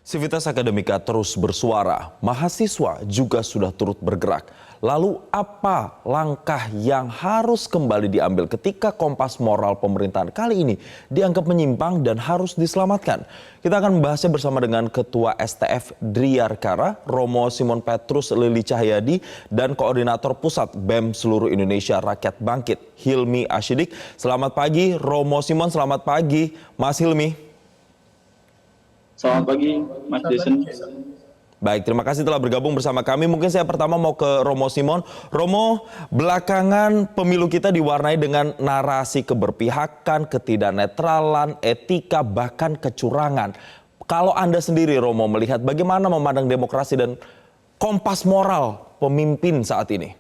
Sivitas Akademika terus bersuara, mahasiswa juga sudah turut bergerak. Lalu apa langkah yang harus kembali diambil ketika kompas moral pemerintahan kali ini dianggap menyimpang dan harus diselamatkan? Kita akan membahasnya bersama dengan Ketua STF Driyarkara, Romo Simon Petrus Lili Cahyadi, dan Koordinator Pusat BEM Seluruh Indonesia Rakyat Bangkit, Hilmi Asyidik. Selamat pagi Romo Simon, selamat pagi Mas Hilmi. Selamat pagi, Mas Jason. Baik, terima kasih telah bergabung bersama kami. Mungkin saya pertama mau ke Romo Simon. Romo, belakangan pemilu kita diwarnai dengan narasi keberpihakan, ketidaknetralan, etika, bahkan kecurangan. Kalau Anda sendiri, Romo, melihat bagaimana memandang demokrasi dan kompas moral pemimpin saat ini?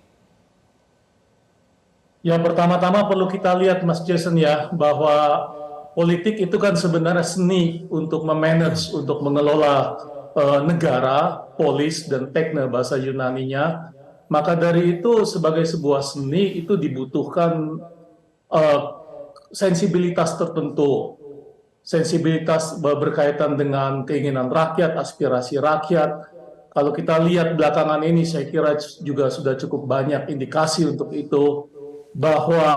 Ya, pertama-tama perlu kita lihat, Mas Jason, ya, bahwa politik itu kan sebenarnya seni untuk memanage, untuk mengelola negara, polis, dan tekne bahasa Yunaninya. Maka dari itu sebagai sebuah seni itu dibutuhkan sensibilitas tertentu. Sensibilitas berkaitan dengan keinginan rakyat, aspirasi rakyat. Kalau kita lihat belakangan ini, saya kira juga sudah cukup banyak indikasi untuk itu, bahwa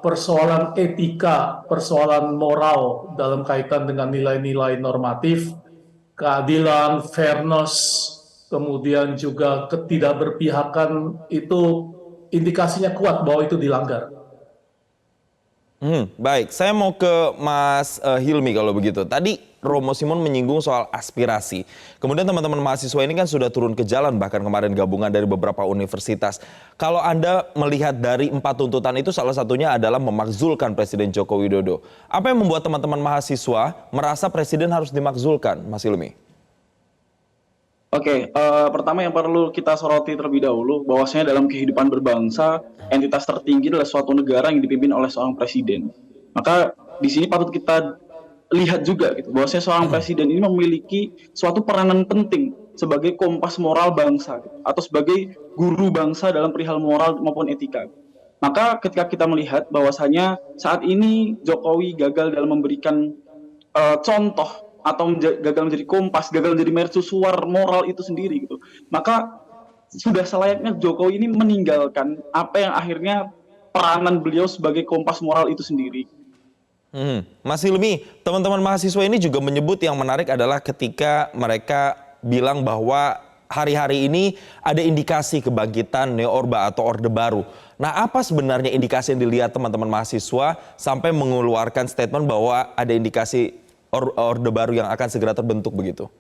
persoalan etika, persoalan moral dalam kaitan dengan nilai-nilai normatif, keadilan, fairness, kemudian juga ketidakberpihakan, itu indikasinya kuat bahwa itu dilanggar. Baik, saya mau ke Mas Hilmi kalau begitu. Tadi Romo Simon menyinggung soal aspirasi. Kemudian teman-teman mahasiswa ini kan sudah turun ke jalan, bahkan kemarin gabungan dari beberapa universitas. Kalau Anda melihat dari 4 tuntutan itu, salah satunya adalah memakzulkan Presiden Joko Widodo. Apa yang membuat teman-teman mahasiswa merasa Presiden harus dimakzulkan, Mas Hilmi? Oke, pertama yang perlu kita soroti terlebih dahulu, bahwasanya dalam kehidupan berbangsa, entitas tertinggi adalah suatu negara yang dipimpin oleh seorang presiden. Maka di sini patut kita lihat juga, gitu, bahwasanya seorang presiden ini memiliki suatu peranan penting sebagai kompas moral bangsa, gitu, atau sebagai guru bangsa dalam perihal moral maupun etika. Maka ketika kita melihat bahwasanya saat ini Jokowi gagal dalam memberikan contoh atau gagal menjadi kompas, gagal menjadi mercusuar moral itu sendiri, gitu. Maka sudah selayaknya Jokowi ini meninggalkan apa yang akhirnya peranan beliau sebagai kompas moral itu sendiri. Mas Hilmi, teman-teman mahasiswa ini juga menyebut yang menarik adalah ketika mereka bilang bahwa hari-hari ini ada indikasi kebangkitan neo-orba atau Orde Baru. Nah, apa sebenarnya indikasi yang dilihat teman-teman mahasiswa sampai mengeluarkan statement bahwa ada indikasi Orde Baru yang akan segera terbentuk begitu?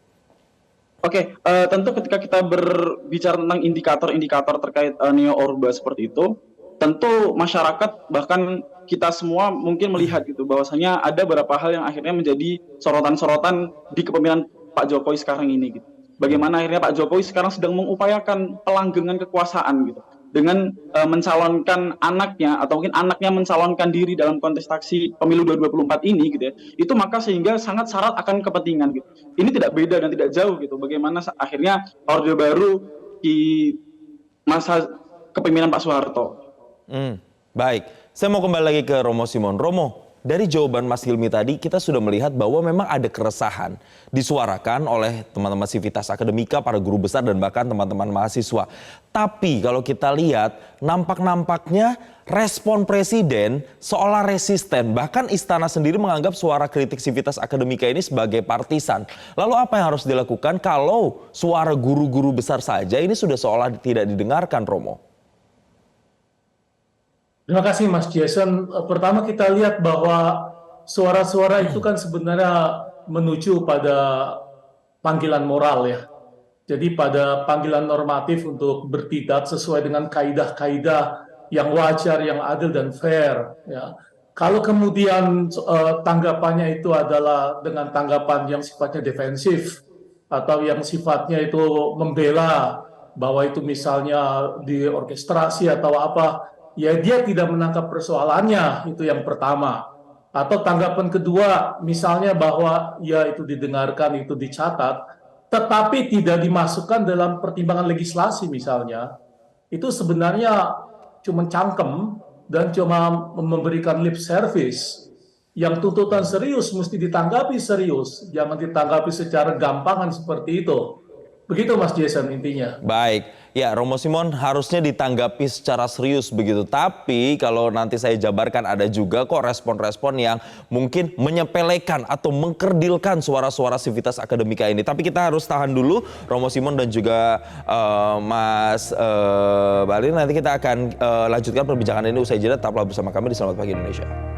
Oke, tentu ketika kita berbicara tentang indikator-indikator terkait neo-orba seperti itu, tentu masyarakat bahkan kita semua mungkin melihat gitu bahwasanya ada beberapa hal yang akhirnya menjadi sorotan-sorotan di kepemimpinan Pak Jokowi sekarang ini, gitu. Bagaimana akhirnya Pak Jokowi sekarang sedang mengupayakan pelanggengan kekuasaan, gitu, dengan mencalonkan anaknya atau mungkin anaknya mencalonkan diri dalam kontestasi pemilu 2024 ini, gitu ya. Itu maka sehingga sangat syarat akan kepentingan, gitu. Ini tidak beda dan tidak jauh, gitu, bagaimana akhirnya Orde Baru di masa kepemimpinan Pak Soeharto. Baik, saya mau kembali lagi ke Romo Simon. Romo, dari jawaban Mas Hilmi tadi kita sudah melihat bahwa memang ada keresahan disuarakan oleh teman-teman Sivitas Akademika, para guru besar dan bahkan teman-teman mahasiswa. Tapi kalau kita lihat nampaknya respon Presiden seolah resisten. Bahkan istana sendiri menganggap suara kritik Sivitas Akademika ini sebagai partisan. Lalu apa yang harus dilakukan kalau suara guru-guru besar saja ini sudah seolah tidak didengarkan, Romo? Terima kasih, Mas Jason. Pertama kita lihat bahwa suara-suara itu kan sebenarnya menuju pada panggilan moral, ya. Jadi pada panggilan normatif untuk bertindak sesuai dengan kaidah-kaidah yang wajar, yang adil dan fair, ya. Kalau kemudian tanggapannya itu adalah dengan tanggapan yang sifatnya defensif atau yang sifatnya itu membela bahwa itu misalnya diorkestrasi atau apa, ya dia tidak menangkap persoalannya, itu yang pertama. Atau tanggapan kedua, misalnya bahwa ya itu didengarkan, itu dicatat, tetapi tidak dimasukkan dalam pertimbangan legislasi misalnya, itu sebenarnya cuma cangkem dan cuma memberikan lip service yang tuntutan serius mesti ditanggapi serius, jangan ditanggapi secara gampangan seperti itu. Begitu Mas Jason intinya. Baik, ya Romo Simon harusnya ditanggapi secara serius begitu. Tapi kalau nanti saya jabarkan ada juga kok respon-respon yang mungkin menyepelekan atau mengkerdilkan suara-suara Civitas Akademika ini. Tapi kita harus tahan dulu Romo Simon dan juga Mas Balin. Nanti kita akan lanjutkan perbincangan ini usai jeda. Tetaplah bersama kami di Selamat Pagi Indonesia.